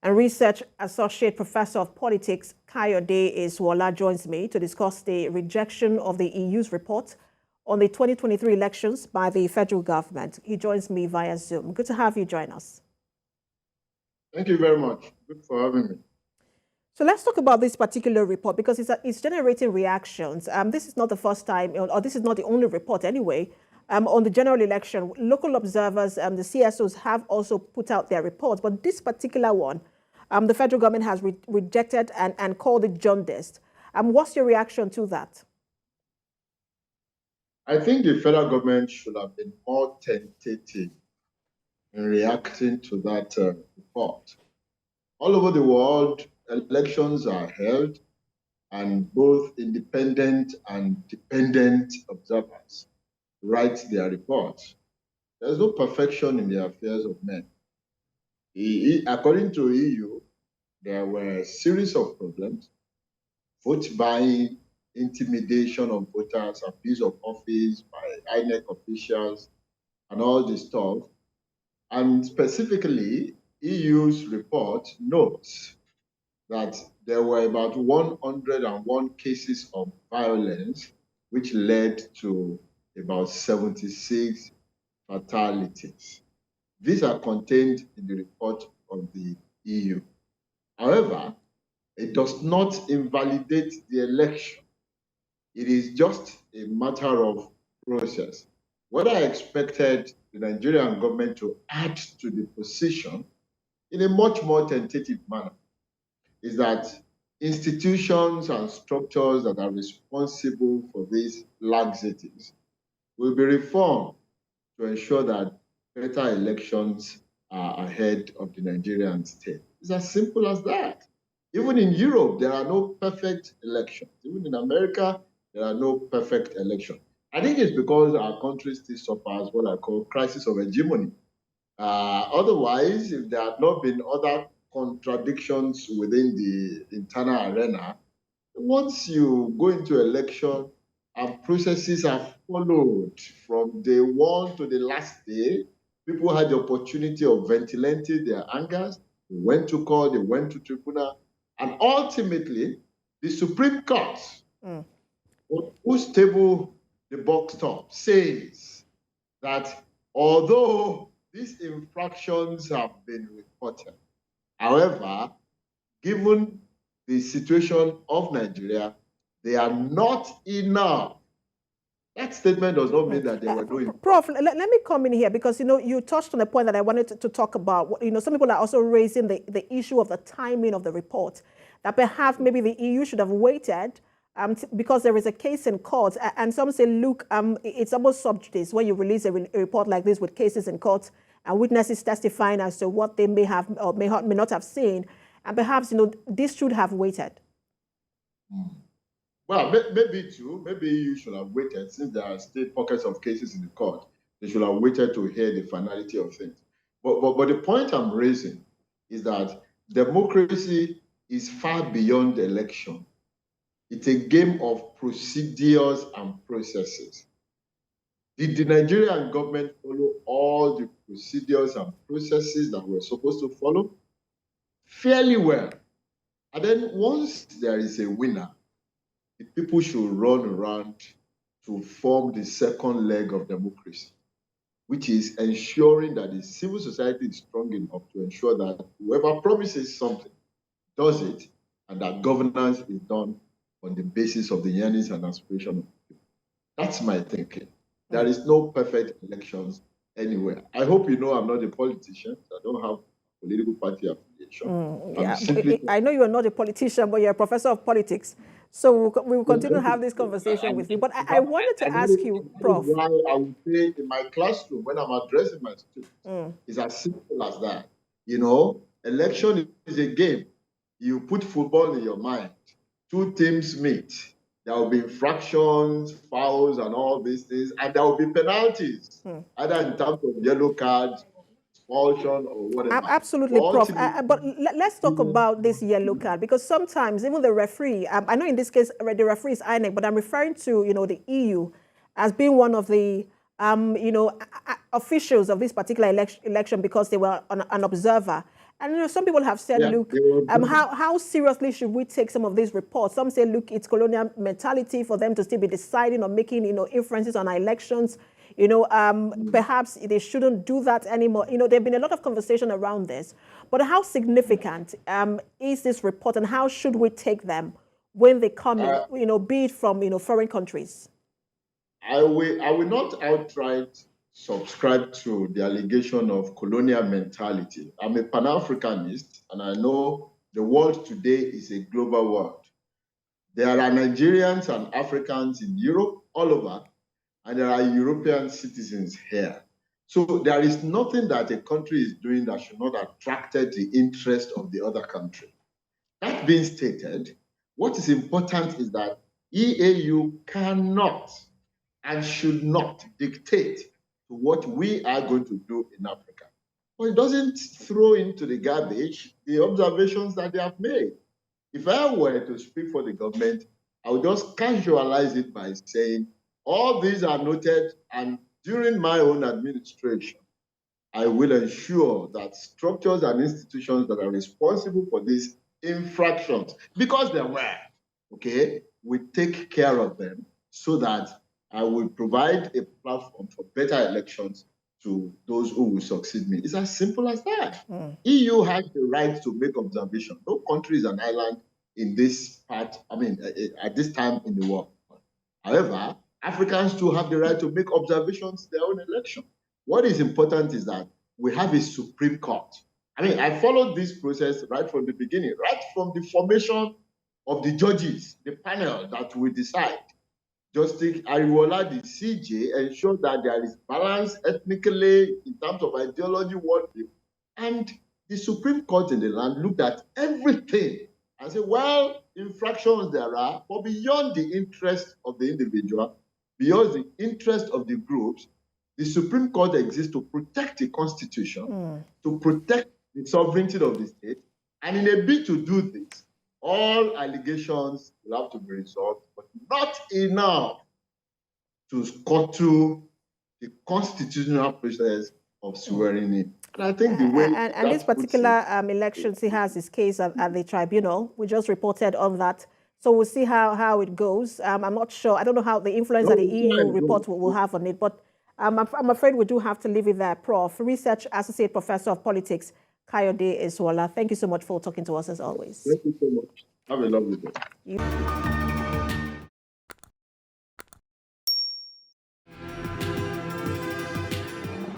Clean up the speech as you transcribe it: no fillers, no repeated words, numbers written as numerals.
and Research Associate Professor of Politics, Kayode Iswola, joins me to discuss the rejection of the EU's report on the 2023 elections by the federal government. He joins me via Zoom. Good to have you join us. Thank you very much. Good for having me. So let's talk about this particular report because it's generating reactions. This is not the first time, or this is not the only report anyway, on the general election. Local observers, the CSOs have also put out their reports, but this particular one, the federal government has rejected and called it jaundiced. What's your reaction to that? I think the federal government should have been more tentative in reacting to that report. All over the world, elections are held, and both independent and dependent observers write their reports. There's no perfection in the affairs of men. According to EU, there were a series of problems: vote buying, intimidation of voters, abuse of office by INEC officials, and all this stuff. And specifically, EU's report notes that there were about 101 cases of violence, which led to about 76 fatalities. These are contained in the report of the EU. However, it does not invalidate the election. It is just a matter of process. What I expected the Nigerian government to add to the position in a much more tentative manner is that institutions and structures that are responsible for these laxities will be reformed to ensure that better elections are ahead of the Nigerian state. It's as simple as that. Even in Europe, there are no perfect elections. Even in America, there are no perfect elections. I think it's because our country still suffers what I call crisis of hegemony. Otherwise, if there had not been other contradictions within the internal arena, once you go into election and processes are followed from day one to the last day, people had the opportunity of ventilating their angers. They went to court, they went to tribunal, and ultimately, the Supreme Court, whose table the buck stops, says that although these infractions have been reported, however, given the situation of Nigeria, they are not enough. That statement does not mean that they were doing. Prof, let me come in here because, you touched on a point that I wanted to talk about. Some people are also raising the issue of the timing of the report, that perhaps maybe the EU should have waited because there is a case in court. And some say, look, it's almost sub judice when you release a report like this with cases in court and witnesses testifying as to what they may have or may not have seen. And perhaps, this should have waited. Well, maybe too. Maybe you should have waited, since there are still pockets of cases in the court. They should have waited to hear the finality of things. But the point I'm raising is that democracy is far beyond the election. It's a game of procedures and processes. Did the Nigerian government follow all the procedures and processes that we're supposed to follow? Fairly well. And then once there is a winner, the people should run around to form the second leg of democracy, which is ensuring that the civil society is strong enough to ensure that whoever promises something does it, and that governance is done on the basis of the yearnings and aspirations of people. That's my thinking. There is no perfect elections anywhere. I hope you know I'm not a politician. I don't have political party affiliation. Yeah. I know you are not a politician, but you're a professor of politics. So we will continue to have this conversation with you. But I wanted to ask you, Prof. Why I would say in my classroom when I'm addressing my students, it's as simple as that. Election is a game. You put football in your mind. Two teams meet. There will be infractions, fouls, and all these things, and there will be penalties, either in terms of yellow cards, expulsion, or whatever. Absolutely, Prof. But let's talk about this yellow card, because sometimes even the referee, I know in this case the referee is INEC, but I'm referring to the EU as being one of the officials of this particular election because they were an observer. And some people have said, Yeah, look, they were done. how seriously should we take some of these reports? Some say, look, it's colonial mentality for them to still be deciding or making, inferences on our elections. Perhaps they shouldn't do that anymore. There've been a lot of conversation around this. But how significant is this report, and how should we take them when they come in, be it from, foreign countries? I will not outright subscribe to the allegation of colonial mentality. I'm a Pan-Africanist, and I know the world today is a global world. There are Nigerians and Africans in Europe, all over, and there are European citizens here. So there is nothing that a country is doing that should not attract the interest of the other country. That being stated, what is important is that EAU cannot and should not dictate to what we are going to do in Africa. But it doesn't throw into the garbage the observations that they have made. If I were to speak for the government, I would just casualize it by saying, all these are noted, and during my own administration, I will ensure that structures and institutions that are responsible for these infractions, because there were, okay, we take care of them so that I will provide a platform for better elections to those who will succeed me. It's as simple as that. EU has the right to make observations. No country is an island in this part, at this time in the world. However, Africans too have the right to make observations in their own election. What is important is that we have a Supreme Court. I followed this process right from the beginning, right from the formation of the judges, the panel that will decide. Justice Ariwola, the CJ, ensured that there is balance ethnically in terms of ideology, worldview. And the Supreme Court in the land looked at everything and said, well, infractions there are, but beyond the interest of the individual, beyond the interest of the groups, the Supreme Court exists to protect the Constitution, to protect the sovereignty of the state. And in a bid to do this, all allegations will have to be resolved, but not enough to scuttle the constitutional process of swearing in. And I think the way and this particular election, he has his case at the tribunal. We just reported on that. So we'll see how it goes. I'm not sure. I don't know how the influence that the EU report will have on it, but I'm afraid we do have to leave it there. Prof. Research Associate Professor of Politics, Kayode Esuola. Thank you so much for talking to us as always. Thank you so much. Have a lovely day.